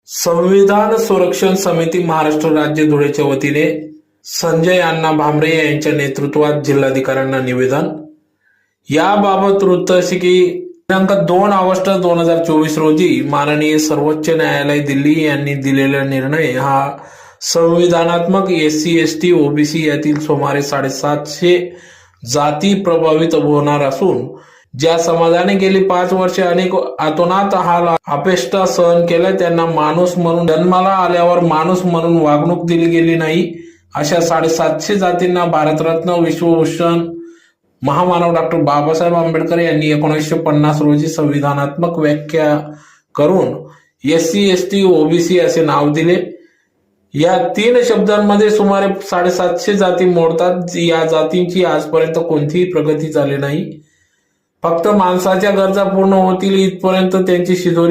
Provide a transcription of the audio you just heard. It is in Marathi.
संविधान संरक्षण समिती महाराष्ट्र राज्य धुळेच्या वतीने संजय अण्णा भामरे यांच्या नेतृत्वात जिल्हाधिकाऱ्यांना निवेदन. याबाबत वृत्त असे की दिनांक 2 ऑगस्ट 2024 रोजी माननीय सर्वोच्च न्यायालय दिल्ली यांनी दिलेला निर्णय हा संविधानात्मक SC ST OBC यातील सुमारे 750 जाती प्रभावित होणार असून ज्या समाजाने गेली 5 वर्षे अनेक अतोनात हाल अपेष्टा सहन केल्या त्यांना माणूस म्हणून जन्माला आल्यावर माणूस म्हणून वागणूक दिली गेली नाही अशा 750 जातींना भारतरत्न विश्वभूषण महामानव डॉक्टर बाबासाहेब आंबेडकर यांनी 1950 रोजी संविधानात्मक व्याख्या करून SC ST OBC असे नाव दिले. या 3 शब्दांमध्ये सुमारे 750 जाती मोडतात. या जातींची आजपर्यंत कोणतीही प्रगती झाली नाही. फक्त माणसाच्या गरजा पूर्ण होतील इथपर्यंत त्यांची शिदोरी